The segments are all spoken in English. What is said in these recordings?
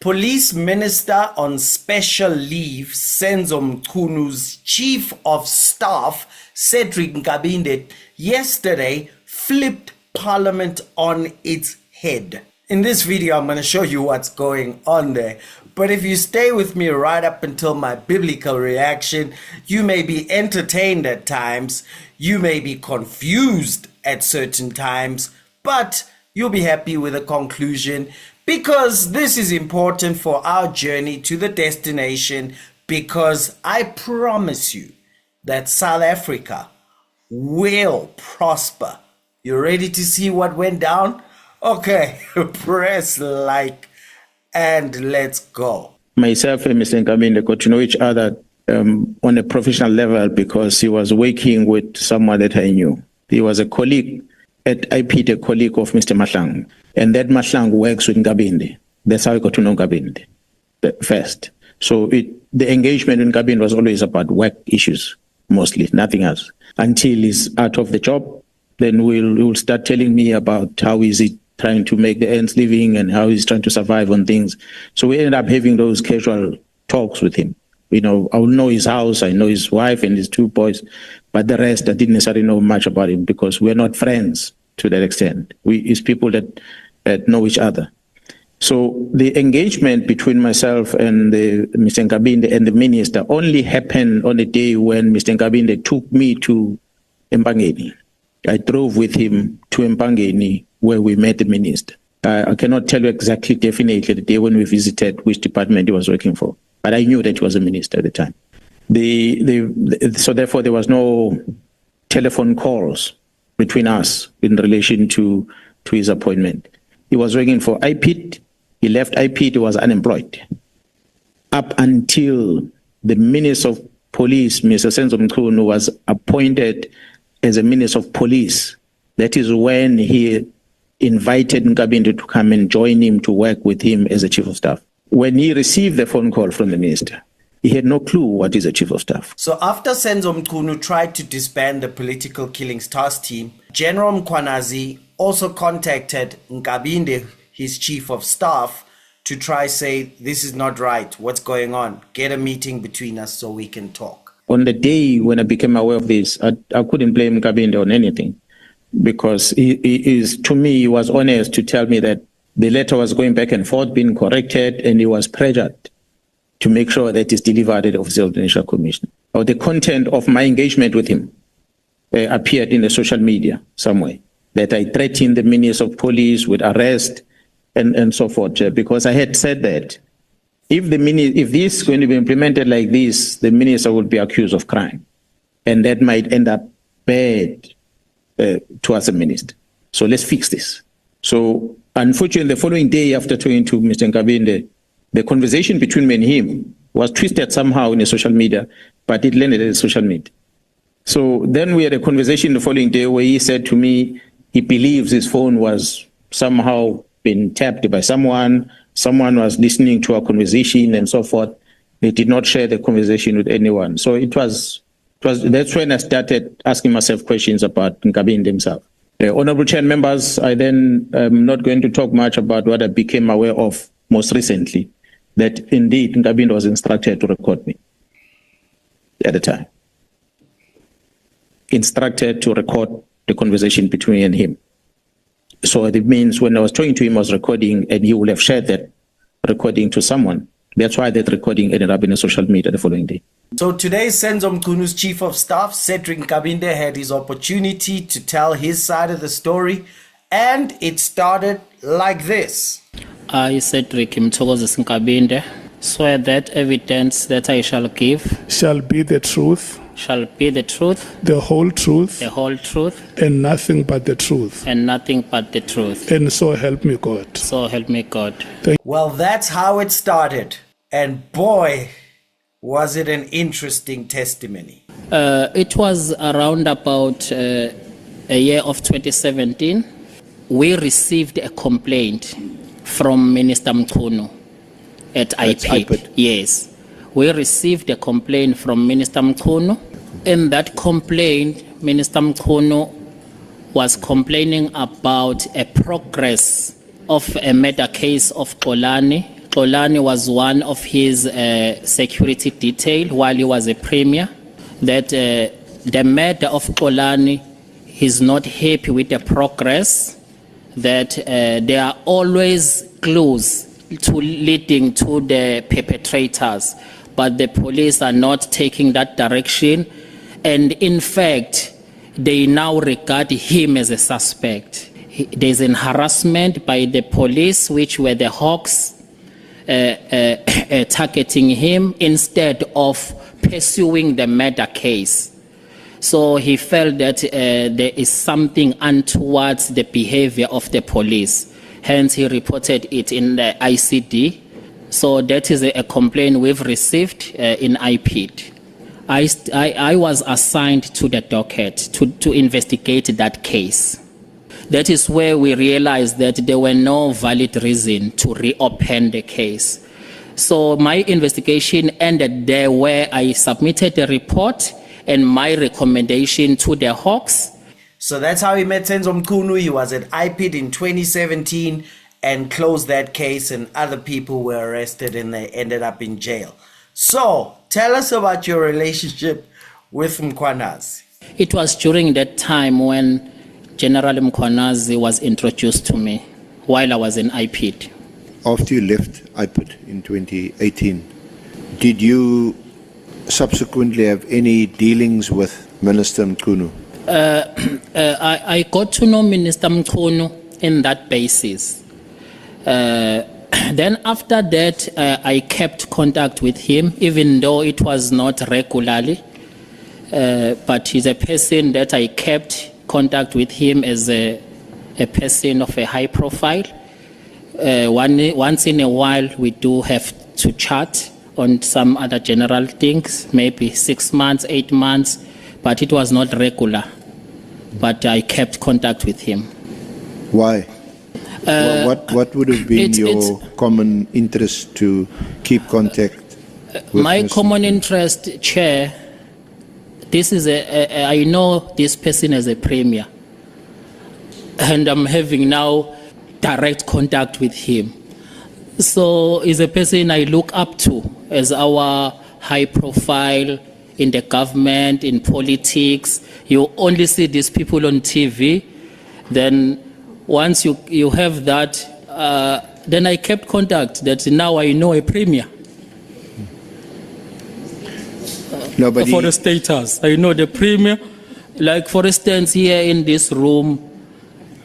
Police Minister on special leave, Senzo Mchunu's Chief of Staff, Cedric Nkabinde, yesterday flipped Parliament on its head. In this video, I'm going to show you what's going on there. But if you stay with me right up until my biblical reaction, you may be entertained at times, you may be confused at certain times, but you'll be happy with the conclusion, because this is important for our journey to the destination, because I promise you that South Africa will prosper. You ready to see what went down? Okay, press like and let's go. Myself and Mr. Nkabinde got to know each other on a professional level because he was working with someone that I knew. He was a colleague at IPT, a colleague of Mr. Nhlanhla, and that Nhlanhla works with Nkabinde. That's how I got to know Nkabinde first. So the engagement in Nkabinde was always about work issues, mostly, nothing else. Until he's out of the job, then he'll start telling me about how is he trying to make the ends living and how he's trying to survive on things. So we ended up having those casual talks with him. You know, I will know his house, I know his wife and his two boys, but the rest, I didn't necessarily know much about him because we're not friends to that extent. It's people that know each other. So the engagement between myself and Mr. Nkabinde and the minister only happened on a day when Mr. Nkabinde took me to Mpangeni. I drove with him to Mpangeni where we met the minister. I cannot tell you exactly, definitely, the day when we visited which department he was working for, but I knew that he was a minister at the time. So therefore, there was no telephone calls between us in relation to his appointment. He was working for IPT. He left IPT, he was unemployed. Up until the Minister of Police, Mr. Senzo Mchunu, was appointed as a Minister of Police. That is when he invited Nkabinde to come and join him to work with him as a Chief of Staff. When he received the phone call from the minister, he had no clue what is a Chief of Staff. So after Senzo Mchunu tried to disband the political killings task team, General Mkhwanazi also contacted Nkabinde, his Chief of Staff, to try say, this is not right, what's going on? Get a meeting between us so we can talk. On the day when I became aware of this, I couldn't blame Nkabinde on anything because to me, he was honest to tell me that the letter was going back and forth, being corrected, and he was pressured to make sure that it's delivered at the Office of the National Commission. Or the content of my engagement with him appeared in the social media somewhere, that I threatened the Minister of Police with arrest and so forth, because I had said that if this is going to be implemented like this, the minister will be accused of crime, and that might end up bad towards the minister. So let's fix this. So unfortunately, the following day after talking to Mr. Nkabinde, the conversation between me and him was twisted somehow in the social media, but it landed in social media. So then we had a conversation the following day where he said to me he believes his phone was somehow been tapped by someone was listening to our conversation and so forth. They did not share the conversation with anyone. So that's when I started asking myself questions about Nkabinde himself. Honorable Chair members, I then am not going to talk much about what I became aware of most recently, that indeed Nkabinde was instructed to record me at the time. Instructed to record the conversation between me and him. So it means when I was talking to him, I was recording, and he would have shared that recording to someone. That's why that recording ended up in the social media the following day. So today, Senzo Mchunu's Chief of Staff, Cedric Nkabinde, had his opportunity to tell his side of the story, and it started like this. I, Cedric Nkabinde, swear that evidence that I shall give shall be the truth, the whole truth, and nothing but the truth. And so help me God. Well, that's how it started. And boy, was it an interesting testimony. It was around about a year of 2017. We received a complaint from Minister Mchunu at IPT. Yes. We received a complaint from Minister Mchunu. In that complaint, Minister Mchunu was complaining about a progress of a murder case of Xolani Xolani was one of his security detail while he was a premier, that the matter of Xolani, he's not happy with the progress, that there are always clues leading to the perpetrators, but the police are not taking that direction, and in fact, they now regard him as a suspect. There's an harassment by the police, which were the Hawks, targeting him instead of pursuing the murder case. So he felt that there is something untoward the behavior of the police. Hence, he reported it in the ICD. So that is a complaint we've received in IPID. I was assigned to the docket to investigate that case. That is where we realized that there were no valid reason to reopen the case. So my investigation ended there, where I submitted a report and my recommendation to the Hawks. So that's how he met Senzo Mchunu. He was at IPID in 2017 and closed that case, and other people were arrested and they ended up in jail. So tell us about your relationship with Mkhwanazi. It was during that time when General Mkhwanazi was introduced to me while I was in IPID. After you left IPID in 2018, did you subsequently have any dealings with Minister Mchunu? I got to know Minister Mchunu in that basis. Then after that, I kept contact with him, even though it was not regularly. But he's a person that I kept contact with him as a person of a high profile. Once in a while, we do have to chat on some other general things, maybe 6 months, 8 months, but it was not regular. But I kept contact with him. Why? What would have been your common interest to keep contact with my Mr. common interest, Chair, this is I know this person as a premier, and I'm having now direct contact with him. So he's a person I look up to as our high profile in the government, in politics. You only see these people on TV. Then once you have that, then I kept contact that now I know a premier. For the status, I know the premier. Like for instance, here in this room,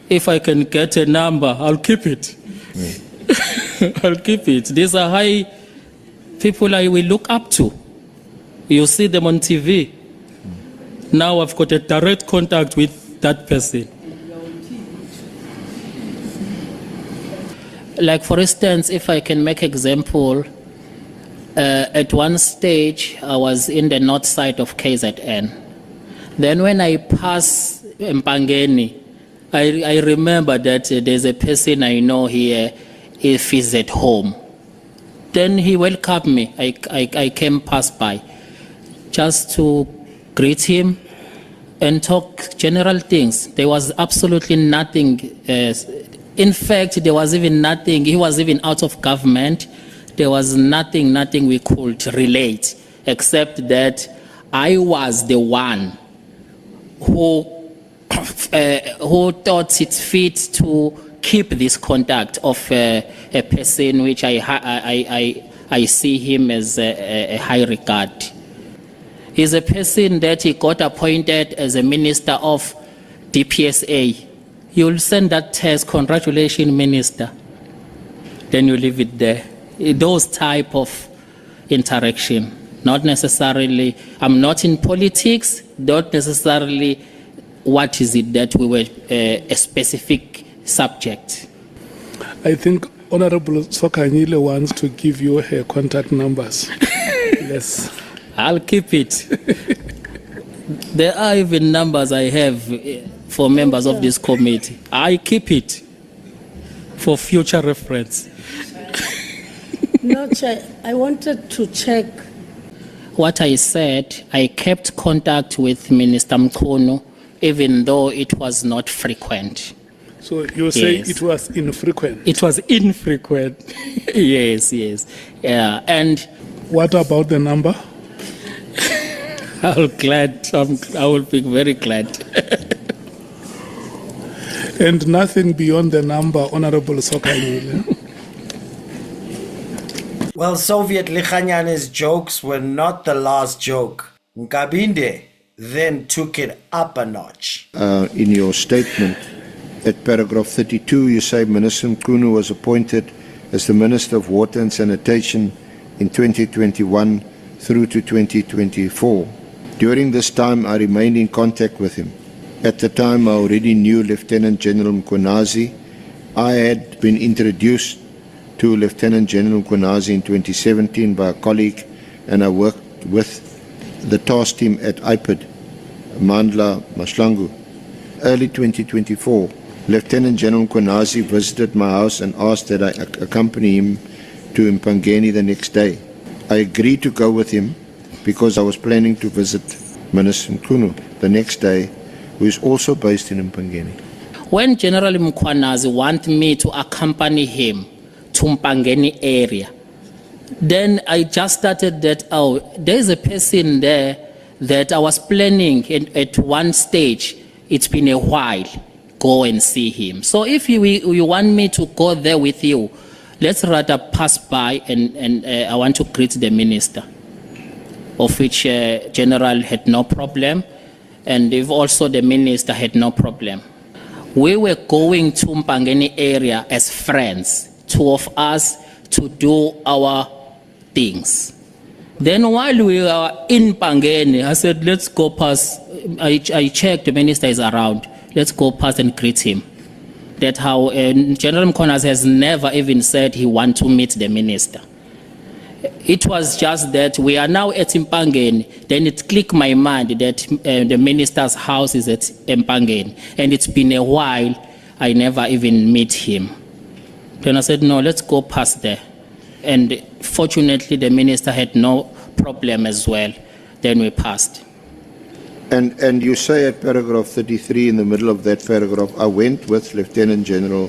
if I can get a number, I'll keep it. I'll keep it. These are high people I will look up to. You see them on TV. Now I've got a direct contact with that person. Like for instance, if I can make example, at one stage I was in the north side of KZN. Then when I pass Mpangeni, I remember that there's a person I know here, if he's at home. Then he welcomed me. I came past by just to greet him and talk general things. There was absolutely nothing. In fact, there was even nothing. He was even out of government. There was nothing we could relate, except that I was the one who thought it fit to keep this contact of a person which I see him as a high regard. He's a person that he got appointed as a minister of DPSA. You'll send that test, congratulations, minister. Then you leave it there. Those type of interaction. Not necessarily, I'm not in politics, not necessarily what is it that we were a specific subject. I think Honorable Sokanyile wants to give you her contact numbers. Yes. I'll keep it. There are even numbers I have for members of this committee. I keep it for future reference. No, Chair, I wanted to check. What I said, I kept contact with Minister Mchunu, even though it was not frequent. So you say Yes. it was infrequent. It was infrequent. Yes, yes. Yeah, and What about the number? I will be very glad. And nothing beyond the number, Honorable Sokanyile. Well, Soviet Nhlanhla's jokes were not the last joke. Nkabinde then took it up a notch. In your statement, at paragraph 32, you say Minister Mchunu was appointed as the Minister of Water and Sanitation in 2021 through to 2024. During this time, I remained in contact with him. At the time, I already knew Lieutenant General Mkhwanazi. I had been introduced to Lieutenant General Mkhwanazi in 2017 by a colleague, and I worked with the task team at IPID, Mandla Mashlangu. Early 2024, Lieutenant General Mkhwanazi visited my house and asked that I accompany him to Mpangeni the next day. I agreed to go with him because I was planning to visit Minister Mchunu the next day, who is also based in Mpangeni. When General Mkhwanazi wanted me to accompany him to Mpangeni area, then I just started that, there's a person there that I was planning at one stage. It's been a while. Go and see him. So if you want me to go there with you, let's rather pass by and I want to greet the minister, of which General had no problem, and if also the minister had no problem. We were going to Mpangeni area as friends, two of us, to do our things. Then while we were in Mpangeni, I said, let's go past. I checked, the minister is around. Let's go past and greet him. That's how General Mkhwanazi has never even said he wants to meet the minister. It was just that we are now at Mpangeni. Then it clicked my mind that the minister's house is at Mpangeni. And it's been a while, I never even met him. Then I said, no, let's go past there. And fortunately, the minister had no problem as well. Then we passed. And you say at paragraph 33, in the middle of that paragraph, I went with Lieutenant General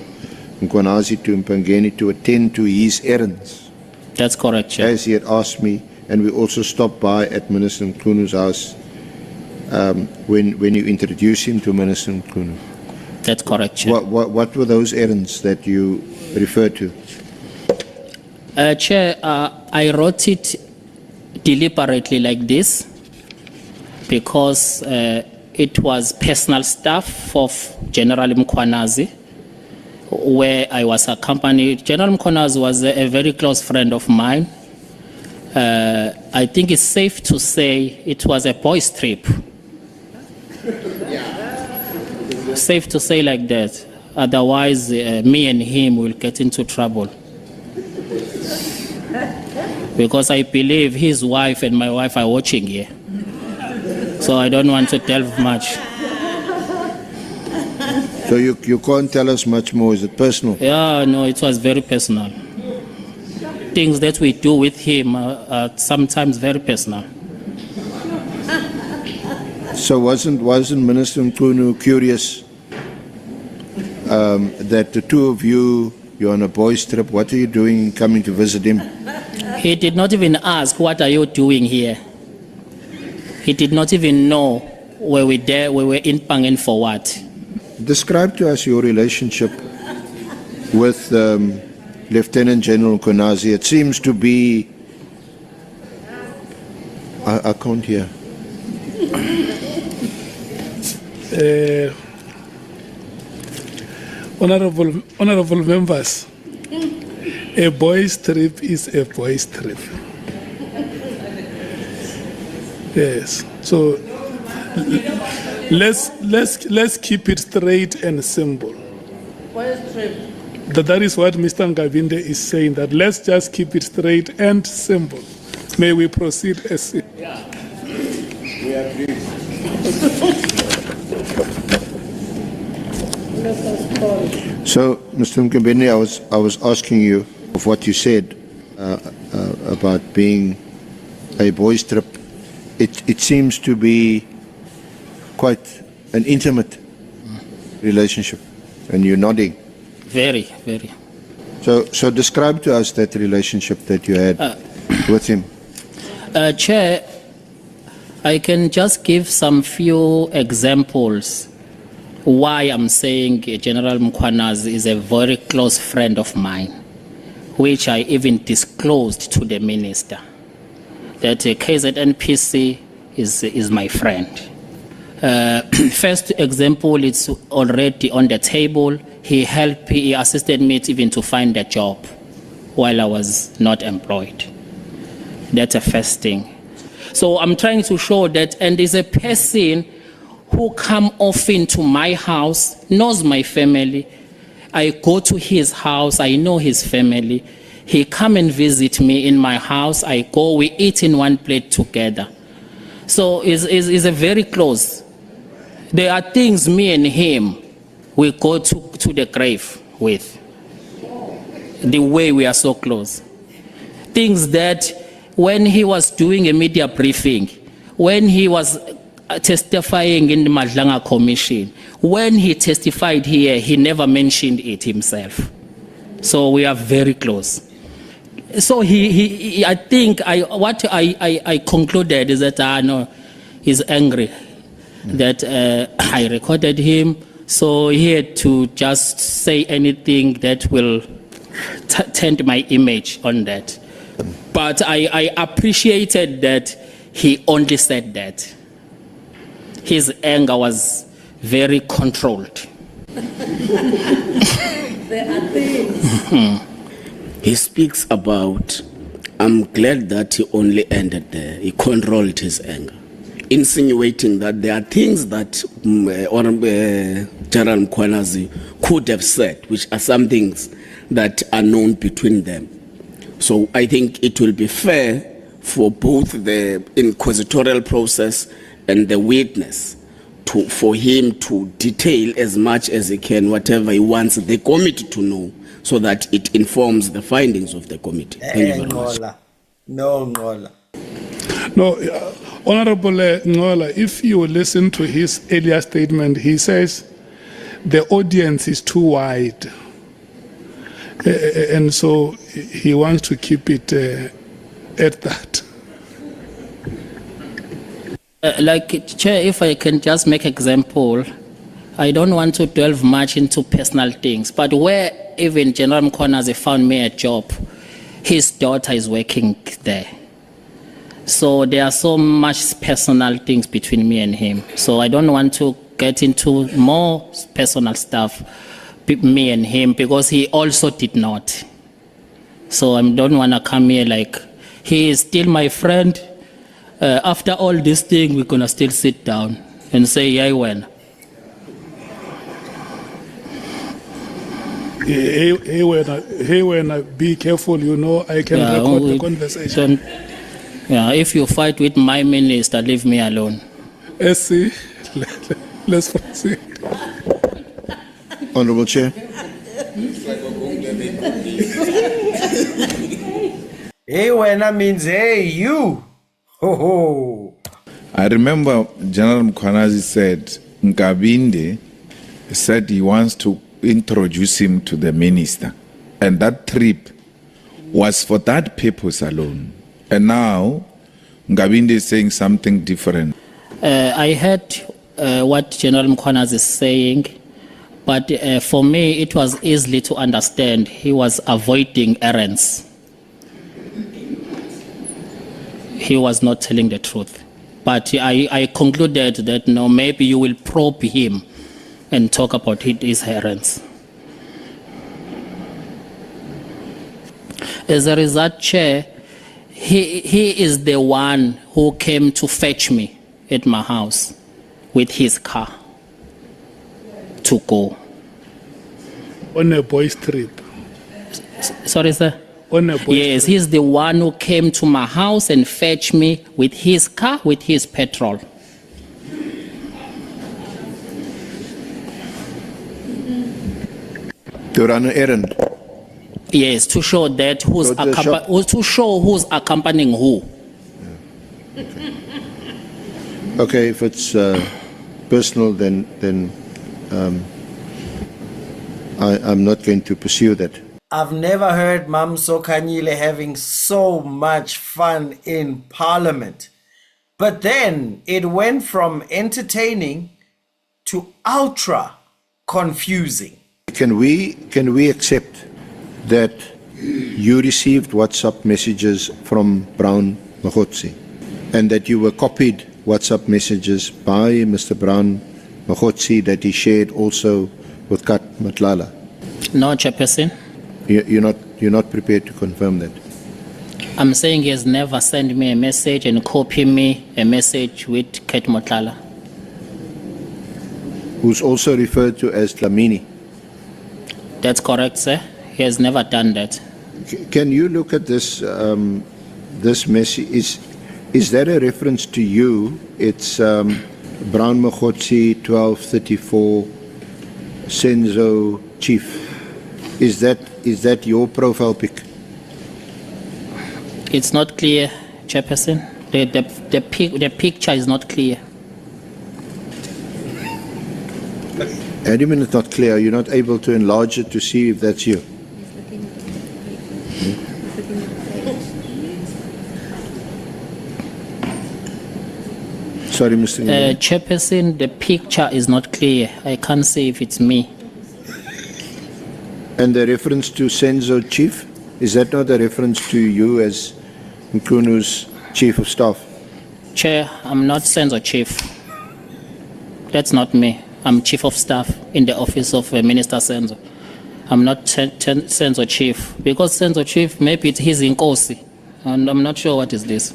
Mkhwanazi to Mpangeni to attend to his errands, That's correct, Chair. as he had asked me, and we also stopped by at Minister Mchunu's house when you introduced him to Minister Mchunu. That's correct, Chair. What were those errands that you referred to? Chair, I wrote it deliberately like this because it was personal stuff of General Mkhwanazi, where I was accompanied. General Mkhwanazi was a very close friend of mine. I think it's safe to say it was a boys' trip. Safe to say like that. Otherwise, me and him will get into trouble. Because I believe his wife and my wife are watching here. So I don't want to delve much. So you can't tell us much more. Is it personal? Yeah, no, it was very personal. Things that we do with him are sometimes very personal. So wasn't Minister Mchunu curious that the two of you're on a boys' trip? What are you doing coming to visit him? He did not even ask, what are you doing here? He did not even know we were in Mpangeni for what. Describe to us your relationship with Lieutenant General Mkhwanazi. It seems to be... I can't hear. Honorable members, a boys' trip is a boys' trip. Yes. So let's keep it straight and simple. Boys' trip. That is what Mr. Nkabinde is saying, that let's just keep it straight and simple. May we proceed as... Yeah. We agree. So, Mr. Nkabinde, I was asking you of what you said about being a boys' trip. It seems to be quite an intimate relationship. And you're nodding. Very, very. So describe to us that relationship that you had with him. Chair, I can just give some few examples why I'm saying General Mkhwanazi is a very close friend of mine, which I even disclosed to the minister, that KZNPC is my friend. First example, it's already on the table. He assisted me even to find a job while I was not employed. That's the first thing. So I'm trying to show that, and there's a person who come often to my house, knows my family. I go to his house, I know his family. He come and visit me in my house, I go, we eat in one plate together. So it's a very close. There are things me and him, we go to the grave with. The way we are so close. Things that when he was doing a media briefing, when he was testifying in the Nhlanhla Commission, when he testified here, he never mentioned it himself. So we are very close. So I think what I concluded is that no, he's angry that I recorded him. So he had to just say anything that will taint my image on that. But I appreciated that he only said that. His anger was very controlled. There are things. He speaks about, I'm glad that he only ended there. He controlled his anger, insinuating that there are things that General Mkhwanazi could have said, which are some things that are known between them. So I think it will be fair for both the inquisitorial process and the witness for him to detail as much as he can whatever he wants the committee to know, so that it informs the findings of the committee. Thank you very much. No, Honorable Ngola, if you listen to his earlier statement, he says the audience is too wide. And so he wants to keep it at that. Chair, if I can just make example, I don't want to delve much into personal things, but where even General Mkhwanazi found me a job, his daughter is working there. So there are so much personal things between me and him. So I don't want to get into more personal stuff, me and him, because he also did not. So I don't want to come here like, he is still my friend. After all this thing, we're going to still sit down and say, yeah, when. Hey, when be careful, you know, I can record the conversation. If you fight with my minister, leave me alone. SC, let's proceed. Honorable Chair. Hey, when I means hey, you. Ho ho. I remember General Mkhwanazi said Nkabinde said he wants to introduce him to the minister, and that trip was for that purpose alone. And now Nkabinde is saying something different. I heard what General Mkhwanazi is saying, but for me it was easily to understand. He was avoiding errands. He was not telling the truth. But I concluded that no, maybe you will probe him and talk about his errands. As a result, Chair, he is the one who came to fetch me at my house with his car to go. On a boys' trip. Sorry, sir? On a boys' Yes, trip. he's the one who came to my house and fetched me with his car, with his petrol. To run an errand. Yes, to show that who's to show who's accompanying who. Okay, if it's personal, then I'm not going to pursue that. I've never heard Mamso Kanyile having so much fun in Parliament. But then it went from entertaining to ultra confusing. Can we accept that you received WhatsApp messages from Brown Mkhwanazi and that you were copied WhatsApp messages by Mr. Brown Mkhwanazi that he shared also with Kat Matlala? No, Chairperson. You're not prepared to confirm that? I'm saying he has never sent me a message and copy me a message with Kat Matlala. Who's also referred to as Dlamini. That's correct, sir. He has never done that. Can you look at this this message? Is that a reference to you? It's Brown Mkhwanazi 1234 Senzo Chief. Is that your profile pic? It's not clear, Chairperson. The picture is not clear. How do you mean it's not clear? You're not able to enlarge it to see if that's you? Sorry, Mr. Chairperson, the picture is not clear. I can't say if it's me. And the reference to Senzo Chief, is that not a reference to you as Mchunu's Chief of Staff? Chair, I'm not Senzo Chief. That's not me. I'm Chief of Staff in the office of Minister Senzo. I'm not Senzo Chief. Because Senzo Chief, maybe he's Inkosi. And I'm not sure what is this.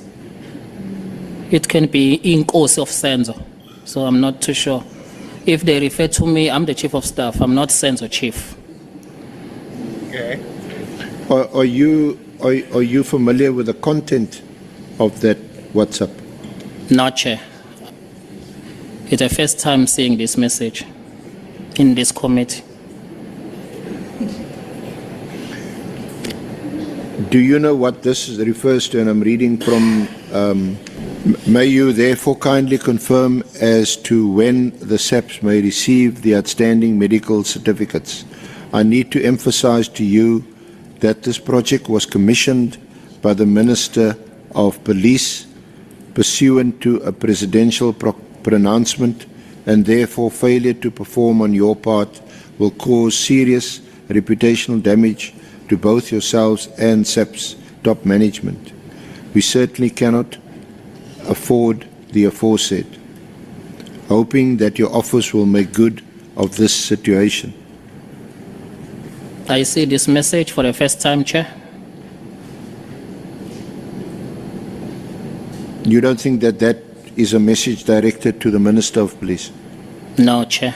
It can be Inkosi of Senzo. So I'm not too sure. If they refer to me, I'm the Chief of Staff. I'm not Senzo Chief. Okay. Are you familiar with the content of that WhatsApp? No, Chair. It's the first time seeing this message in this committee. Do you know what this refers to? And I'm reading from, may you therefore kindly confirm as to when the SAPs may receive the outstanding medical certificates. I need to emphasize to you that this project was commissioned by the Minister of Police pursuant to a presidential pronouncement, and therefore failure to perform on your part will cause serious reputational damage to both yourselves and SAP's top management. We certainly cannot afford the aforesaid. Hoping that your office will make good of this situation. I see this message for the first time, Chair. You don't think that that is a message directed to the Minister of Police? No, Chair.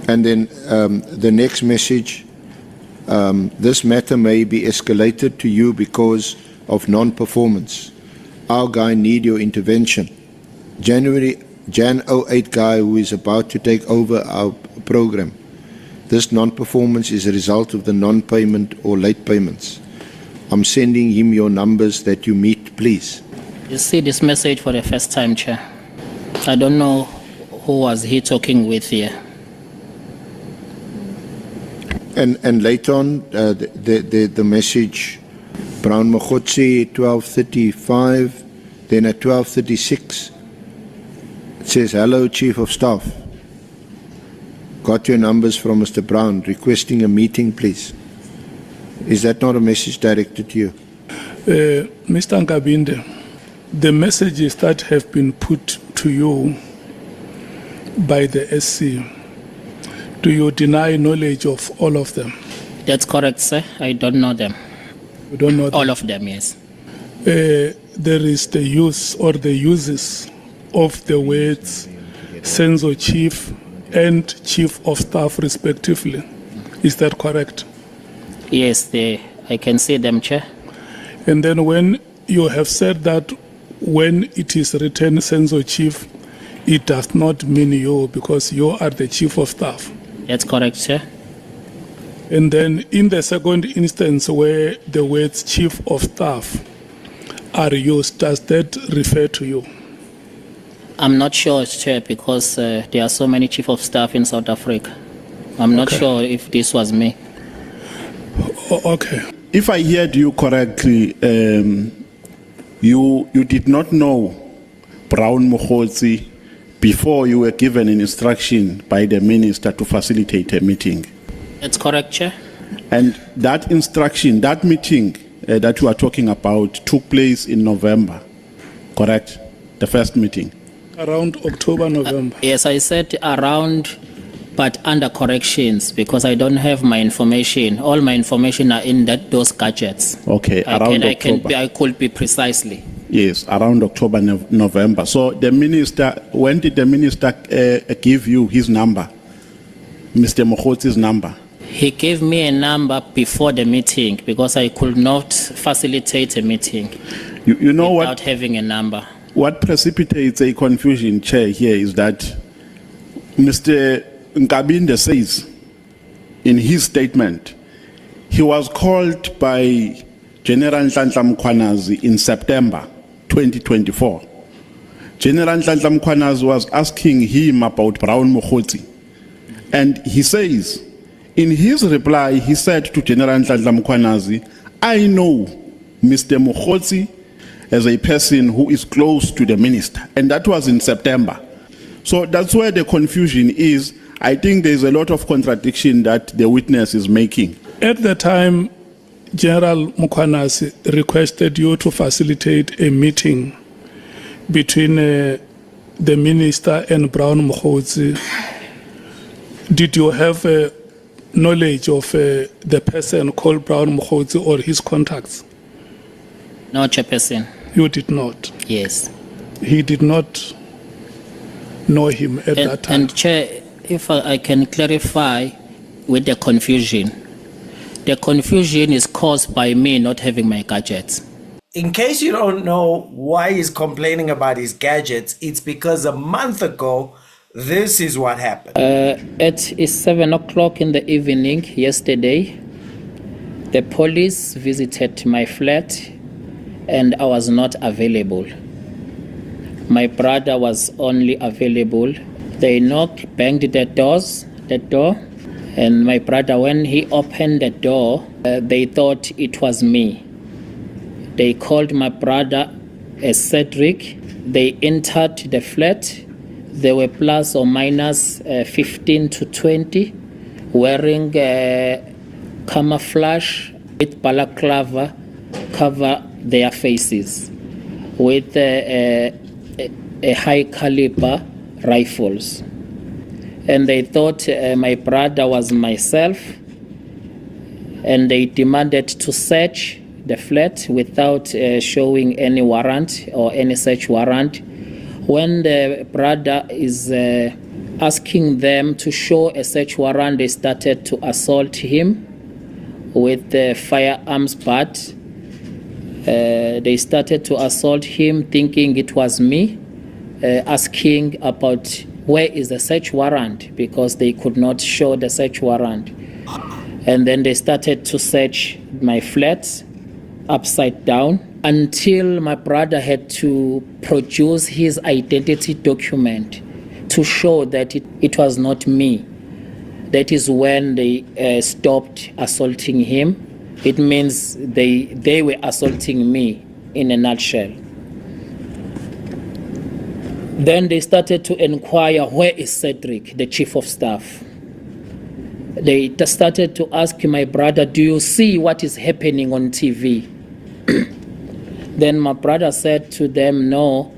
And then the next message, this matter may be escalated to you because of non-performance. Our guy need your intervention. Jan 08 guy who is about to take over our program. This non-performance is a result of the non-payment or late payments. I'm sending him your numbers that you meet, please. You see this message for the first time, Chair. I don't know who was he talking with here. And later on, the message, Brown Mkhwanazi 1235, then at 1236, it says, hello, Chief of Staff. Got your numbers from Mr. Brown, requesting a meeting, please. Is that not a message directed to you? Mr. Nkabinde, the messages that have been put to you by the SC, do you deny knowledge of all of them? That's correct, sir. I don't know them. You don't know them? All of them, yes. There is the use or the uses of the words Senzo Chief and Chief of Staff respectively. Is that correct? Yes, I can see them, Chair. And then when you have said that when it is written Senzo Chief, it does not mean you because you are the Chief of Staff. That's correct, sir. And then in the second instance where the words Chief of Staff are used, does that refer to you? I'm not sure, Chair, because there are so many Chief of Staff in South Africa. I'm not sure if this was me. Okay. If I heard you correctly, you did not know Brown Mkhwanazi before you were given an instruction by the minister to facilitate a meeting. That's correct, Chair. And that instruction, that meeting that you are talking about took place in November, correct? The first meeting. Around October, November. Yes, I said around, but under corrections because I don't have my information. All my information are in those gadgets. Okay, around October. I could be precisely. Yes, around October, November. So the minister, when did the minister give you his number, Mr. Mkhwanazi's number? He gave me a number before the meeting because I could not facilitate a meeting You know without what? having a number. What precipitates a confusion, Chair, here is that Mr. Nkabinde says in his statement, he was called by General Nhlanhla Mkhwanazi in September 2024. General Nhlanhla Mkhwanazi was asking him about Brown Mkhwanazi. And he says, in his reply, he said to General Nhlanhla Mkhwanazi, I know Mr. Mkhwanazi as a person who is close to the minister. And that was in September. So that's where the confusion is. I think there's a lot of contradiction that the witness is making. At the time, General Mkhwanazi requested you to facilitate a meeting between the minister and Brown Mkhwanazi. Did you have knowledge of the person called Brown Mkhwanazi or his contacts? No, Chairperson. You did not. Yes. He did not know him at that time. And Chair, if I can clarify with the confusion. The confusion is caused by me not having my gadgets. In case you don't know why he's complaining about his gadgets, it's because a month ago, this is what happened. At 7 o'clock in the evening yesterday, the police visited my flat and I was not available. My brother was only available. They knocked, banged the door, and my brother, when he opened the door, they thought it was me. They called my brother as Cedric. They entered the flat. They were plus or minus 15 to 20, wearing camouflage with balaclava, cover their faces with a high caliber rifles. And they thought my brother was myself, and they demanded to search the flat without showing any warrant or any search warrant. When the brother is asking them to show a search warrant, they started to assault him with the firearms butt. They started to assault him thinking it was me, asking about where is the search warrant, because they could not show the search warrant. And then they started to search my flat upside down until my brother had to produce his identity document to show that it was not me. That is when they stopped assaulting him. It means they were assaulting me in a nutshell. Then they started to inquire, where is Cedric, the chief of staff? They started to ask my brother, do you see what is happening on TV? Then my brother said to them, no,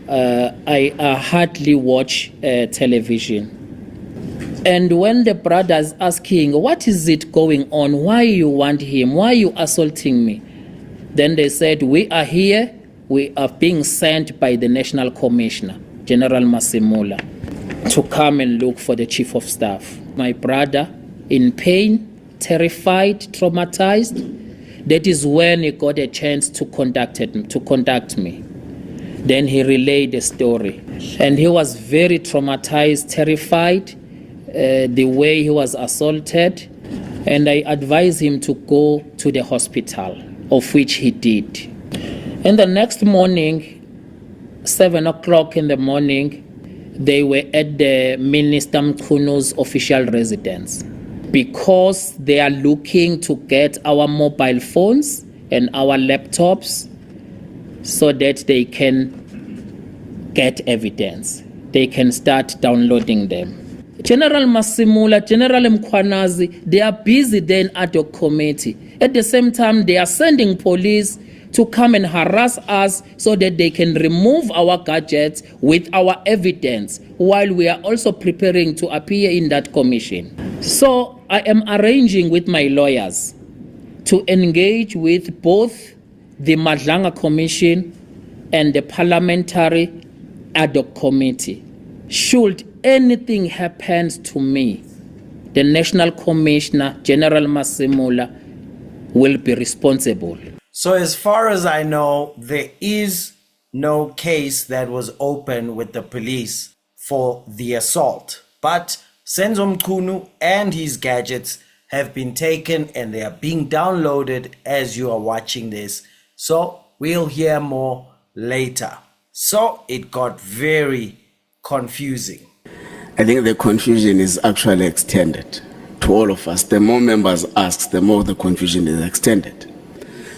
I hardly watch television. And when the brother is asking, what is it going on? Why you want him? Why are you assaulting me? Then they said, we are here. We are being sent by the National Commissioner, General Masimula, to come and look for the chief of staff. My brother, in pain, terrified, traumatized, that is when he got a chance to contact me. Then he relayed the story. And he was very traumatized, terrified, the way he was assaulted. And I advised him to go to the hospital, of which he did. And the next morning, 7 o'clock in the morning, they were at the Minister Mchunu's official residence. because they are looking to get our mobile phones and our laptops so that they can get evidence. They can start downloading them. General Masimula, General Mkhwanazi, they are busy there in Ad Hoc Committee. At the same time, they are sending police to come and harass us so that they can remove our gadgets with our evidence while we are also preparing to appear in that commission. So I am arranging with my lawyers to engage with both the Nhlanhla Commission and the Parliamentary Ad Hoc Committee. Should anything happens to me, the National Commissioner, General Masimula, will be responsible. So as far as I know, there is no case that was open with the police for the assault. But Senzo Mchunu and his gadgets have been taken and they are being downloaded as you are watching this. So we'll hear more later. So it got very confusing. I think the confusion is actually extended to all of us. The more members ask, the more the confusion is extended.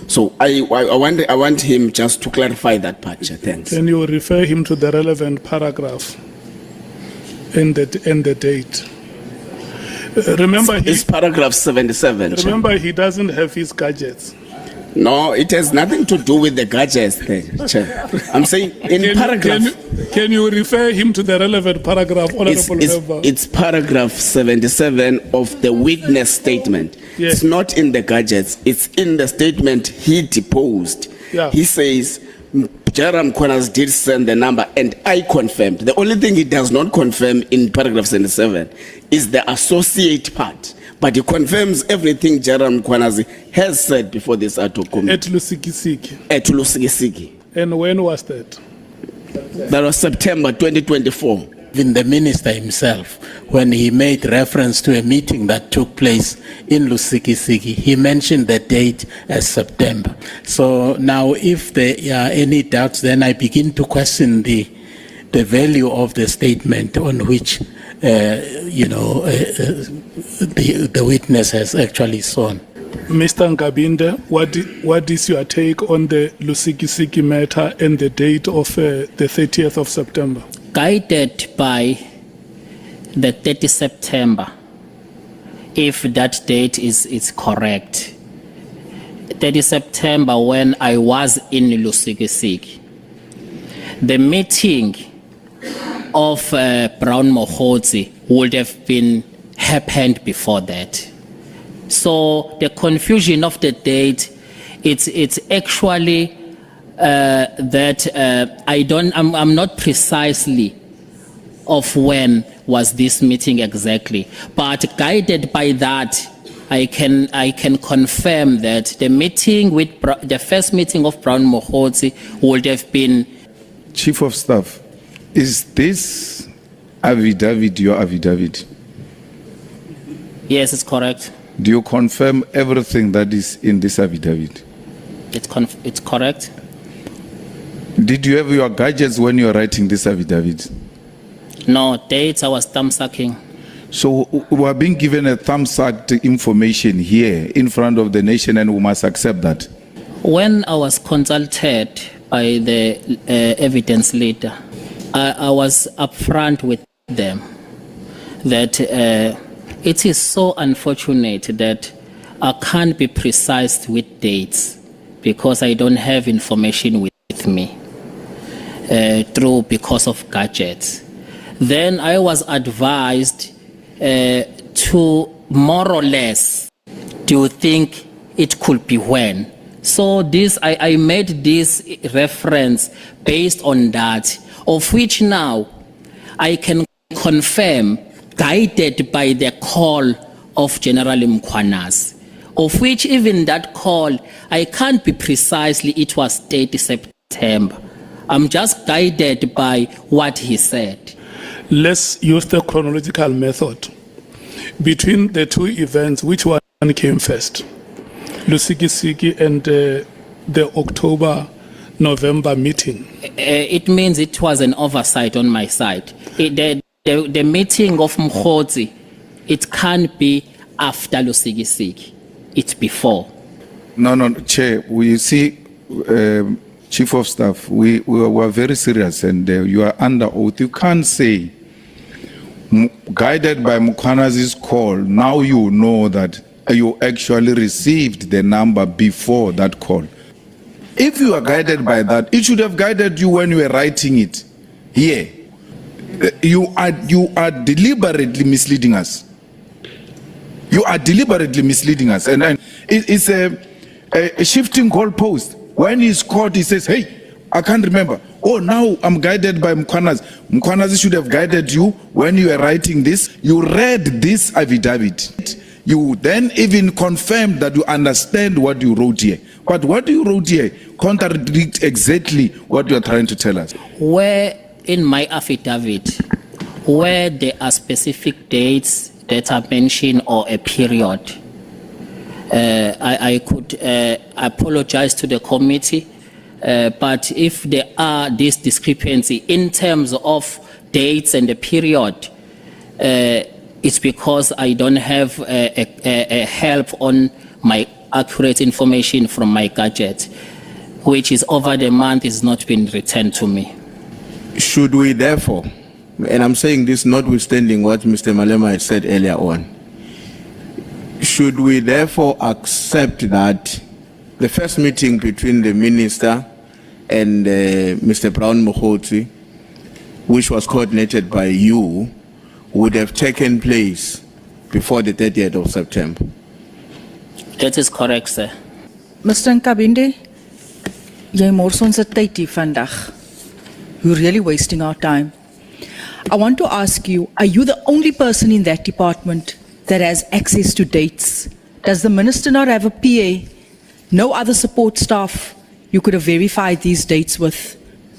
So I want him just to clarify that part. Thanks. Can you refer him to the relevant paragraph and the date? Remember, it's paragraph 77. Remember, he doesn't have his gadgets. No, it has nothing to do with the gadgets thing, Chair. I'm saying in paragraph... Can you refer him to the relevant paragraph, Honorable Member? It's paragraph 77 of the witness statement. Yes. It's not in the gadgets. It's in the statement he deposed. Yeah. He says, General Mkhwanazi did send the number and I confirmed. The only thing he does not confirm in paragraph 77 is the associate part. But he confirms everything General Mkhwanazi has said before this Ad Hoc Committee. At Lusikisiki. At Lusikisiki. And when was that? That was September 2024. Even the minister himself, when he made reference to a meeting that took place in Lusikisiki, he mentioned the date as September. So now if there are any doubts, then I begin to question the value of the statement on which the witness has actually sworn. Mr. Nkabinde, what is your take on the Lusikisiki matter and the date of the 30th of September? Guided by the 30th September, if that date is correct. 30 September, when I was in Lusikisiki, the meeting of Brown Mohotsi would have been happened before that. So the confusion of the date, it's actually that I'm not precisely of when was this meeting exactly, but guided by that, I can confirm that the meeting with the first meeting of Brown Mohotsi would have been. Chief of Staff, is this affidavit your affidavit? Yes, it's correct. Do you confirm everything that is in this affidavit? It's correct. Did you have your gadgets when you were writing this affidavit? No, dates I was thumb-sucking. So we are being given a thumb-sucked information here in front of the nation and we must accept that. When I was consulted by the evidence leader, I was upfront with them that it is so unfortunate that I can't be precise with dates because I don't have information with me because of gadgets. Then I was advised to more or less, do you think it could be when? So this I made this reference based on that, of which now I can confirm, guided by the call of General Mkhwanazi, of which even that call, I can't be precisely, it was 30 September. I'm just guided by what he said. Let's use the chronological method. Between the two events, which one came first? Lusikisiki and the October-November meeting. It means it was an oversight on my side. The meeting of Mkhotsi, it can't be after Lusikisiki. It's before. No, Chair, we see, Chief of Staff, we were very serious and you are under oath. You can't say, guided by Mkhwanazi's call, now you know that you actually received the number before that call. If you are guided by that, it should have guided you when you were writing it here. You are deliberately misleading us. You are deliberately misleading us. And it's a shifting goalpost. When he's caught, he says, hey, I can't remember. Oh, now I'm guided by Mkhwanazi. Mkhwanazi should have guided you when you were writing this. You read this affidavit. You then even confirmed that you understand what you wrote here. But what you wrote here contradicts exactly what you are trying to tell us. Where in my affidavit, where there are specific dates that are mentioned or a period, I could apologize to the committee, but if there are this discrepancy in terms of dates and the period, it's because I don't have a help on my accurate information from my gadget, which is over the month is not been returned to me. Should we therefore, and I'm saying this notwithstanding what Mr. Malema had said earlier on, should we therefore accept that the first meeting between the minister and Mr. Brown Mokgotsi, which was coordinated by you, would have taken place before the 30th of September? That is correct, sir. Mr. Nkabinde, jy mors ons tyd hier vandag. You're really wasting our time. I want to ask you, are you the only person in that department that has access to dates? Does the minister not have a PA? No other support staff you could have verified these dates with?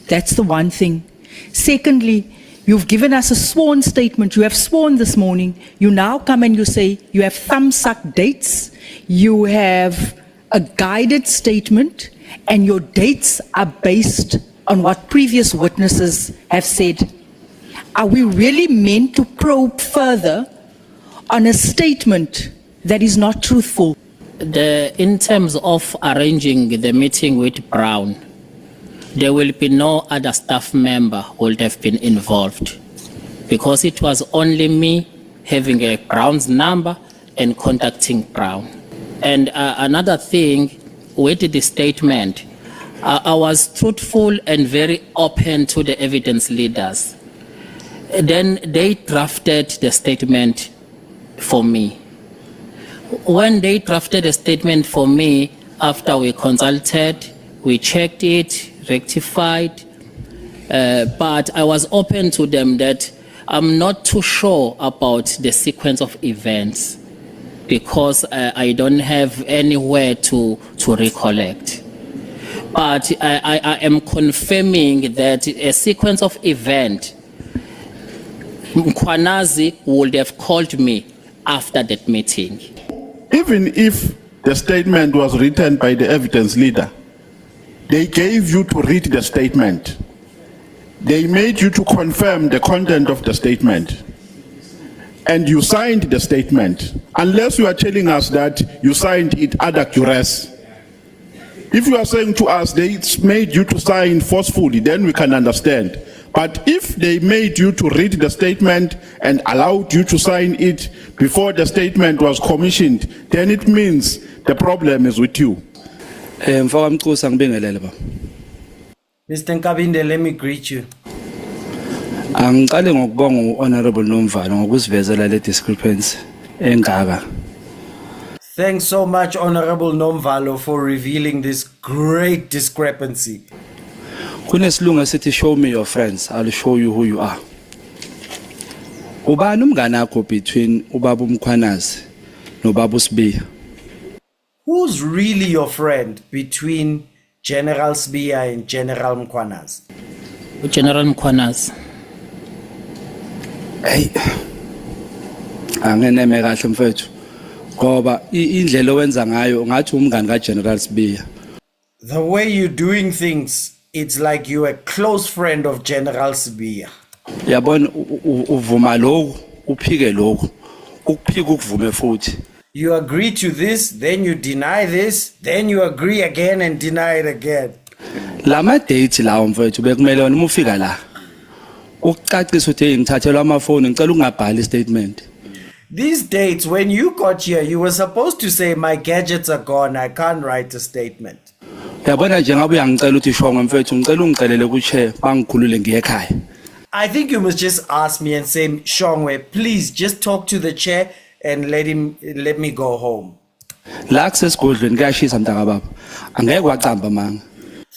That's the one thing. Secondly, you've given us a sworn statement. You have sworn this morning. You now come and you say you have thumb-suck dates. You have a guided statement, and your dates are based on what previous witnesses have said. Are we really meant to probe further on a statement that is not truthful? In terms of arranging the meeting with Brown, there will be no other staff member who would have been involved, because it was only me having a Brown's number and contacting Brown. And another thing with the statement, I was truthful and very open to the evidence leaders. Then they drafted the statement for me. When they drafted a statement for me, after we consulted, we checked it, rectified, but I was open to them that I'm not too sure about the sequence of events because I don't have anywhere to recollect. But I am confirming that a sequence of events, Mkhwanazi would have called me after that meeting. Even if the statement was written by the evidence leader, they gave you to read the statement. They made you to confirm the content of the statement. And you signed the statement, unless you are telling us that you signed it ad duress. If you are saying to us they made you to sign forcefully, then we can understand. But if they made you to read the statement and allowed you to sign it before the statement was commissioned, then it means the problem is with you. Mr. Nkabinde, let me greet you. Angiqale ngokubonga uHonorable Nomvalo ngokusivezela le discrepancy engaka. Thanks so much, Honorable Nomvalo, for revealing this great discrepancy. Kunesilungu esithi show me your friends, I'll show you who you are. Ubani umngane wakho between ubaba uMkhwanazi nobaba uSibiya? Who's really your friend between General Sibiya and General Mkhwanazi? General Mkhwanazi. Hey. Angeneme kahle mfethu. Ngoba indlela owenza ngayo ngathi umngane kaGeneral Sibiya. The way you're doing things, it's like you're a close friend of General Sibiya. Yabona uvuma lokho, uphike lokho, ukuphika ukuvume futhi. You agree to this, then you deny this, then you agree again and deny it again. Lama date lawo mfethu bekumele wena umufika la. Ukucacisa uthi ngithathelwa amafoni ngicela ungabhali statement. These dates, when you got here, you were supposed to say, my gadgets are gone, I can't write a statement. Yabona nje ngabe uyangicela uthi Shongwe mfethu ngicela ungicelele ku chair bangikhulule ngiye ekhaya. I think you must just ask me and say, Shongwe, please just talk to the chair and let me go home. La kusesigodlweni kuyashisa mntaka baba. Angeke wacamba manga.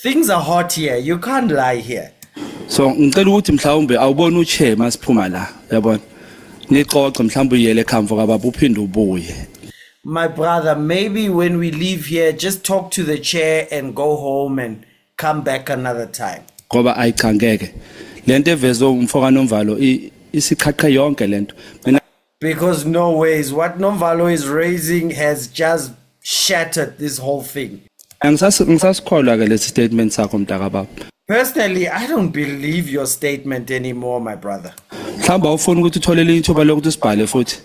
Things are hot here. You can't lie here. So ngicela ukuthi mhlawumbe awubona uchair masiphuma la yabona. Nixoxe mhlawumbe uyele ekhaya kababa uphinde ubuye. My brother, maybe when we leave here, just talk to the chair and go home and come back another time. Ngoba ayichangeke. Lento evezo umfoka Nomvalo isiqhaqhe yonke lento. Because no ways, what Nomvalo is raising has just shattered this whole thing. Ngisasikholwa ke lesi statement sakho mntaka baba. Personally, I don't believe your statement anymore, my brother. Mhlawumbe ufuna ukuthi utholele ithuba lokuthi sibhale futhi.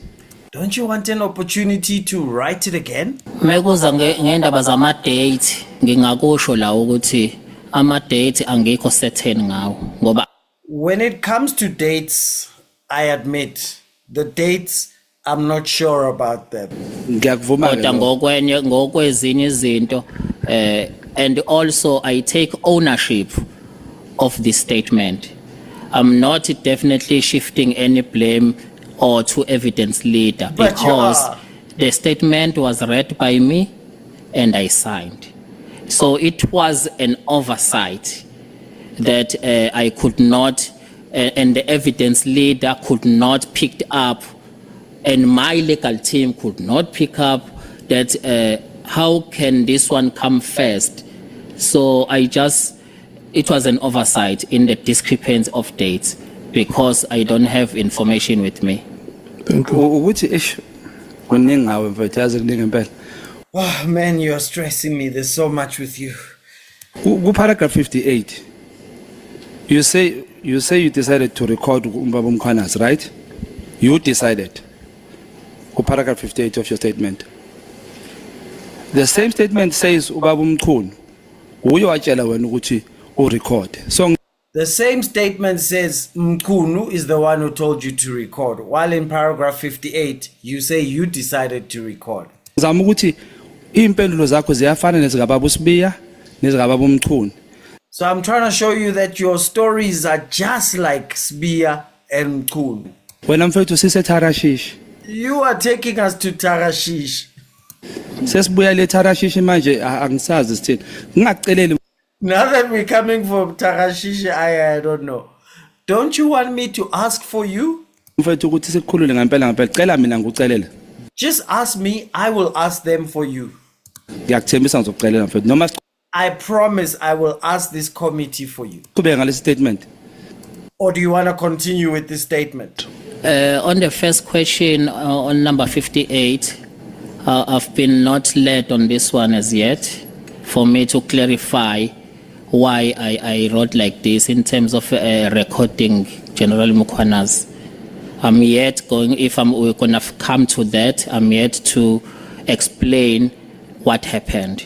Don't you want an opportunity to write it again? Mekuza ngendaba zama date ngingakusho la ukuthi ama date angekho certain ngawo ngoba when it comes to dates, I admit the dates I'm not sure about them. Ngiyakuvuma kodwa ngokwezinye izinto and also I take ownership of this statement. I'm not definitely shifting any blame or to evidence leader because the statement was read by me and I signed. So it was an oversight that I could not, and the evidence leader could not pick up, and my legal team could not pick up that how can this one come first? So it was an oversight in the discrepancy of dates because I don't have information with me. Thank you. Ukuthi ish kuningawe mfethu yazi kuningi impela. Oh man, you're stressing me. There's so much with you. Ku paragraph 58. You say you decided to record Ubaba Mkhwanazi, right? You decided. Ku paragraph 58 of your statement. The same statement says Ubaba Mchunu uye watshela wena ukuthi record. So the same statement says Mchunu is the one who told you to record, while in paragraph 58 you say you decided to record. Ngizama ukuthi impendulo zakho ziyafana nezikababa uSibiya nezikababa uMchunu. So I'm trying to show you that your stories are just like Sibiya and Mchunu. Wena mfethu sise Tarashish. You are taking us to Tarashish. Sesibuya le Tarashish manje angisazi sithini. Ngingaceleli. Now that we're coming from Tarashish, I don't know. Don't you want me to ask for you? Mfethu ukuthi sikukhulule ngempela cela mina ngikucelela. Just ask me, I will ask them for you. Ngiyakuthembisa ngizokucelela mfethu noma I promise I will ask this committee for you. Qhubeka ngale statement. Or do you want to continue with this statement? On the first question, on number 58, I've been not led on this one as yet for me to clarify why I wrote like this in terms of recording General Mkhwanazi. I'm yet going, if we're going to come to that, I'm yet to explain what happened.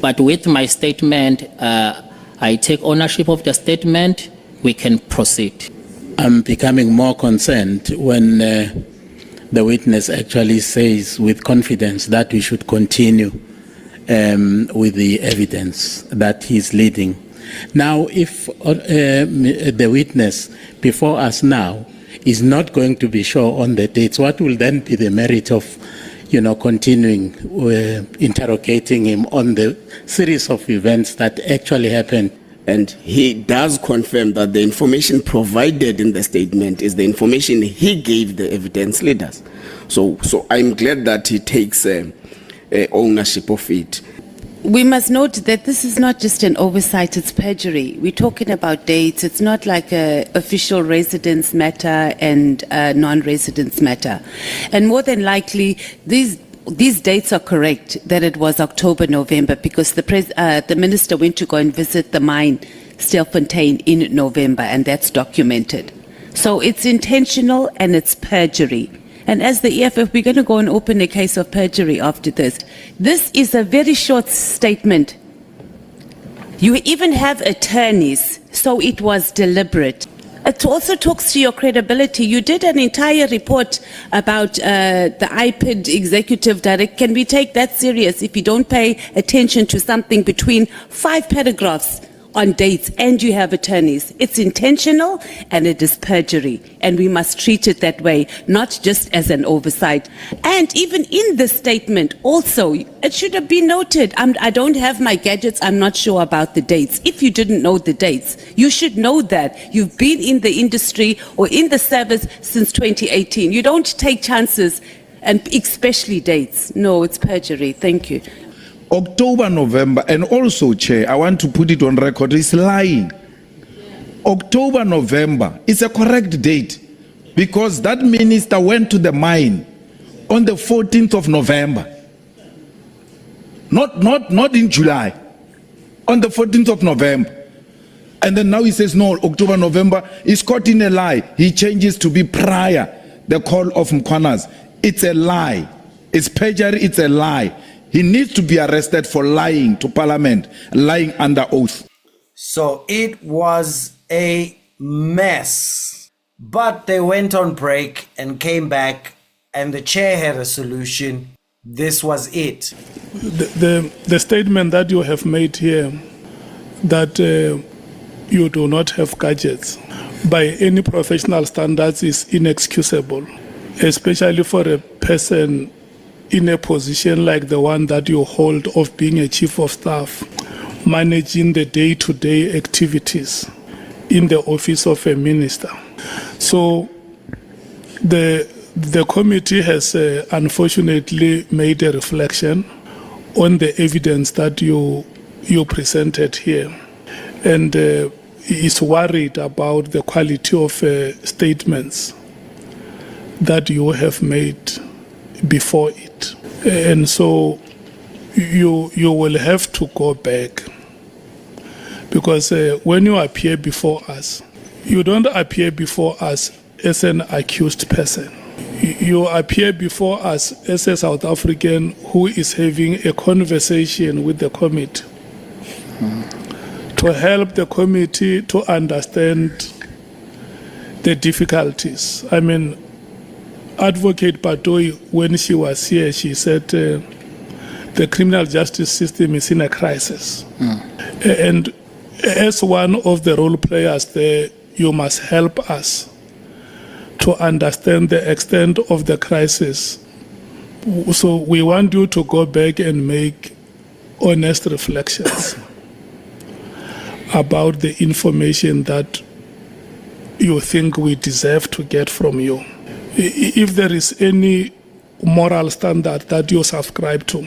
But with my statement, I take ownership of the statement, we can proceed. I'm becoming more concerned when the witness actually says with confidence that we should continue with the evidence that he's leading. Now, if the witness before us now is not going to be sure on the dates, what will then be the merit of continuing interrogating him on the series of events that actually happened? And he does confirm that the information provided in the statement is the information he gave the evidence leaders. So I'm glad that he takes ownership of it. We must note that this is not just an oversight, it's perjury. We're talking about dates. It's not like a official residence matter and non-residence matter. And more than likely, these dates are correct, that it was October, November, because the minister went to go and visit the mine, Stilfontein, in November, and that's documented. So it's intentional and it's perjury. And as the EFF, we're going to go and open a case of perjury after this. This is a very short statement. You even have attorneys, so it was deliberate. It also talks to your credibility. You did an entire report about the IPID executive director. Can we take that serious if you don't pay attention to something between 5 paragraphs on dates and you have attorneys? It's intentional and it is perjury, and we must treat it that way, not just as an oversight. And even in the statement also, it should have been noted, I don't have my gadgets, I'm not sure about the dates. If you didn't know the dates, you should know that. You've been in the industry or in the service since 2018. You don't take chances, and especially dates. No, it's perjury. Thank you. October, November, and also, Chair, I want to put it on record, is lying. October, November is a correct date because that minister went to the mine on the 14th of November. Not in July, on the 14th of November. And then now he says, no, October, November is caught in a lie. He changes to be prior the call of Mkhwanazi. It's a lie. It's perjury, it's a lie. He needs to be arrested for lying to Parliament, lying under oath. So it was a mess. But they went on break and came back, and the chair had a solution. This was it. The statement that you have made here, that you do not have gadgets, by any professional standards is inexcusable, especially for a person in a position like the one that you hold of being a chief of staff, managing the day-to-day activities in the office of a minister. So the committee has unfortunately made a reflection on the evidence that you presented here, and is worried about the quality of statements that you have made before it. And so you will have to go back, because when you appear before us, you don't appear before us as an accused person. You appear before us as a South African who is having a conversation with the committee to help the committee to understand the difficulties. I mean, Advocate Patoi, when she was here, she said the criminal justice system is in a crisis. And as one of the role players there, you must help us to understand the extent of the crisis. So we want you to go back and make honest reflections about the information that you think we deserve to get from you. If there is any moral standard that you subscribe to,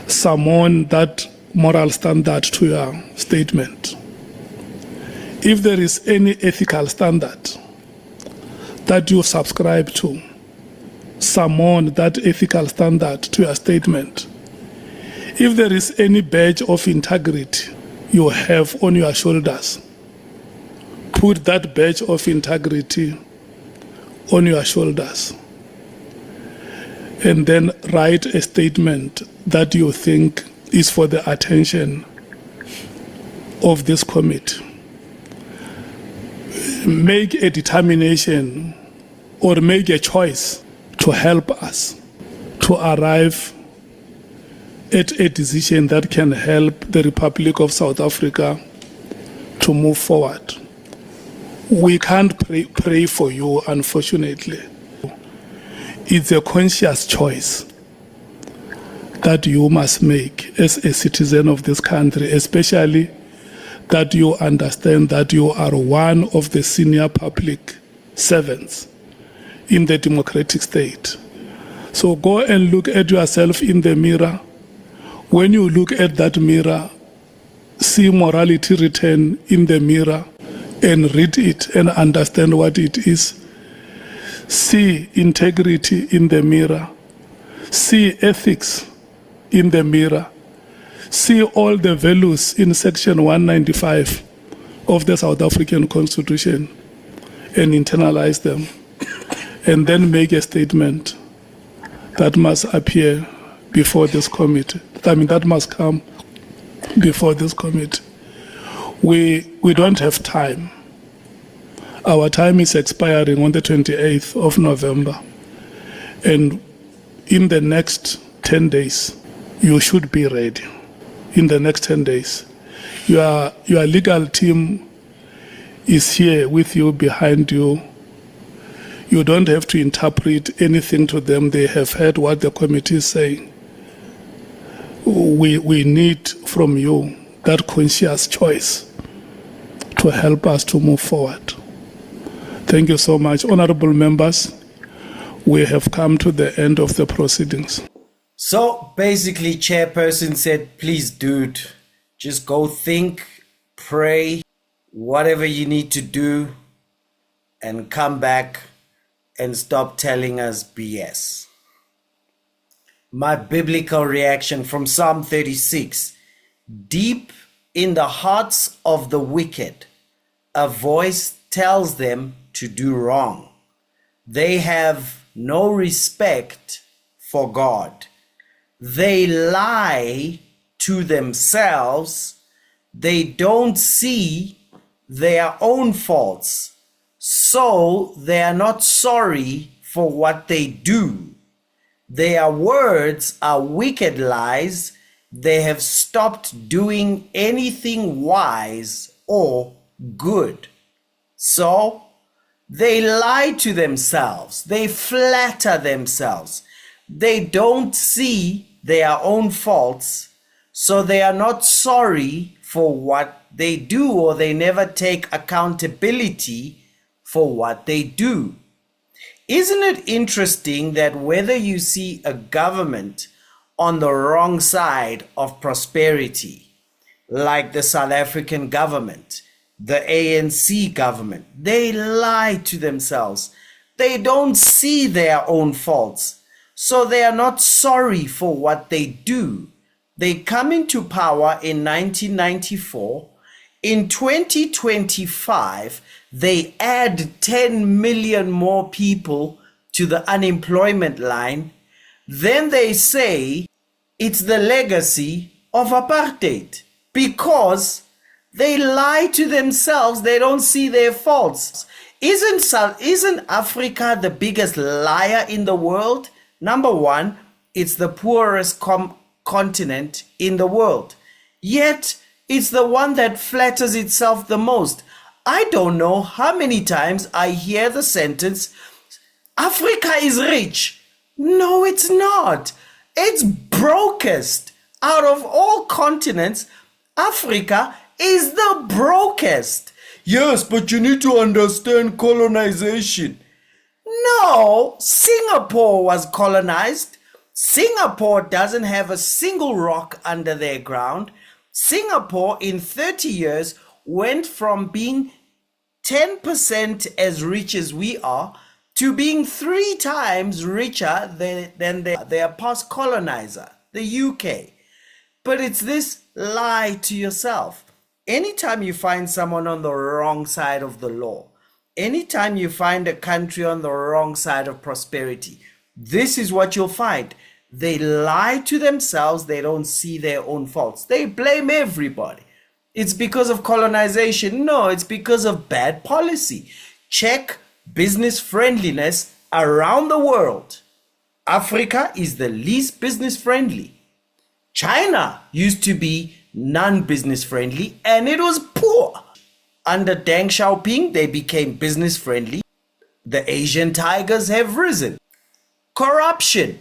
summon that moral standard to your statement. If there is any ethical standard that you subscribe to, summon that ethical standard to your statement. If there is any badge of integrity you have on your shoulders, put that badge of integrity on your shoulders, and then write a statement that you think is for the attention of this committee. Make a determination or make a choice to help us to arrive at a decision that can help the Republic of South Africa to move forward. We can't pray for you, unfortunately. It's a conscious choice that you must make as a citizen of this country, especially that you understand that you are one of the senior public servants in the democratic state. So go and look at yourself in the mirror. When you look at that mirror, see morality written in the mirror and read it and understand what it is. See integrity in the mirror. See ethics in the mirror. See all the values in Section 195 of the South African Constitution and internalize them. and then make a statement that must appear before this committee. That must come before this committee. We don't have time. Our time is expiring on the 28th of November. And in the next 10 days, you should be ready. In the next 10 days. Your legal team is here with you, behind you. You don't have to interpret anything to them. They have heard what the committee is saying. We need from you that conscious choice to help us to move forward. Thank you so much. Honorable members, we have come to the end of the proceedings. So basically, chairperson said, please, dude, just go think, pray, whatever you need to do, and come back and stop telling us BS. My biblical reaction from Psalm 36, deep in the hearts of the wicked, a voice tells them to do wrong. They have no respect for God. They lie to themselves. They don't see their own faults. So they are not sorry for what they do. Their words are wicked lies. They have stopped doing anything wise or good. So they lie to themselves. They flatter themselves. They don't see their own faults. So they are not sorry for what they do, or they never take accountability for what they do. Isn't it interesting that whether you see a government on the wrong side of prosperity, like the South African government, the ANC government, they lie to themselves. They don't see their own faults, so they are not sorry for what they do. They come into power in 1994. In 2025, they add 10 million more people to the unemployment line. Then they say it's the legacy of apartheid because they lie to themselves. They don't see their faults. Isn't Africa the biggest liar in the world? Number one, it's the poorest continent in the world. Yet, it's the one that flatters itself the most. I don't know how many times I hear the sentence, Africa is rich. No, it's not. It's brokest. Out of all continents, Africa is the brokest. Yes, but you need to understand colonization. No, Singapore was colonized. Singapore doesn't have a single rock under their ground. Singapore in 30 years went from being 10% as rich as we are to being 3 times richer than their past colonizer, the UK. But it's this lie to yourself. Anytime you find someone on the wrong side of the law, anytime you find a country on the wrong side of prosperity, this is what you'll find. They lie to themselves. They don't see their own faults. They blame everybody. It's because of colonization. No, it's because of bad policy. Check business friendliness around the world. Africa is the least business friendly. China used to be non-business friendly and it was poor. Under Deng Xiaoping, they became business friendly. The Asian tigers have risen. Corruption.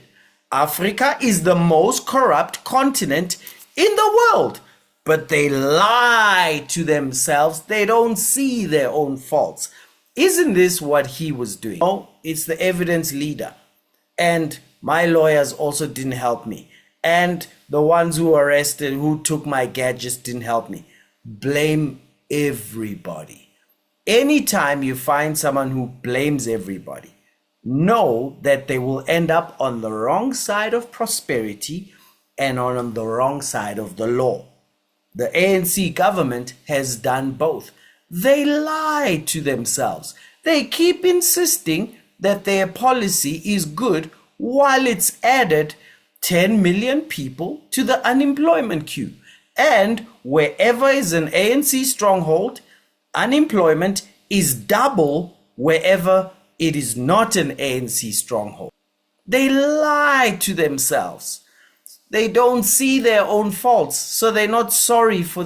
Africa is the most corrupt continent in the world. But they lie to themselves. They don't see their own faults. Isn't this what he was doing? No, it's the evidence leader. And my lawyers also didn't help me. And the ones who arrested, who took my gadgets didn't help me. Blame everybody. Anytime you find someone who blames everybody, know that they will end up on the wrong side of prosperity and on the wrong side of the law. The ANC government has done both. They lie to themselves. They keep insisting that their policy is good while it's added 10 million people to the unemployment queue. And wherever is an ANC stronghold, unemployment is double wherever it is not an ANC stronghold. They lie to themselves. They don't see their own faults, so they're not sorry for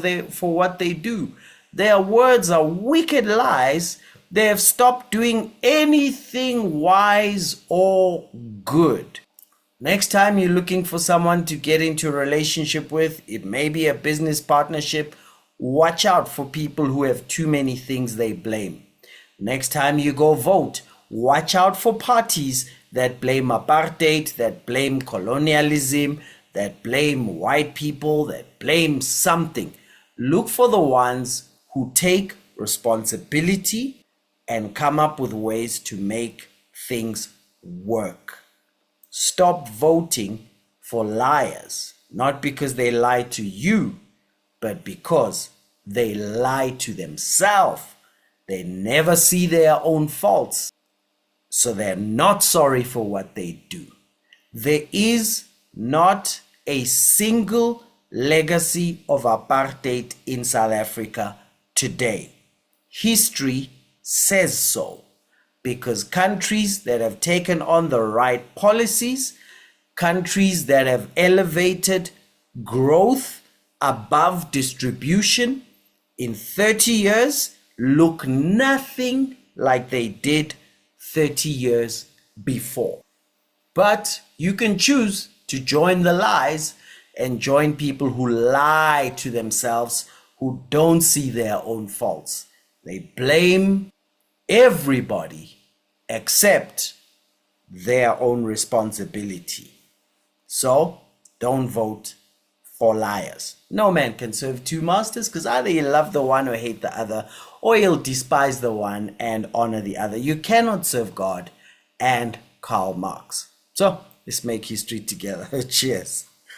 what they do. Their words are wicked lies. They have stopped doing anything wise or good. Next time you're looking for someone to get into a relationship with, it may be a business partnership, watch out for people who have too many things they blame. Next time you go vote, watch out for parties that blame apartheid, that blame colonialism, that blame white people, that blame something. Look for the ones who take responsibility and come up with ways to make things work. Stop voting for liars, not because they lie to you, but because they lie to themselves. They never see their own faults, so they're not sorry for what they do. There is not a single legacy of apartheid in South Africa today. History says so, because countries that have taken on the right policies, countries that have elevated growth above distribution in 30 years look nothing like they did 30 years before. But you can choose to join the lies and join people who lie to themselves, who don't see their own faults. They blame everybody except their own responsibility. So don't vote for liars. No man can serve two masters, because either you love the one or hate the other, or you'll despise the one and honor the other. You cannot serve God and Karl Marx. So let's make history together. Cheers.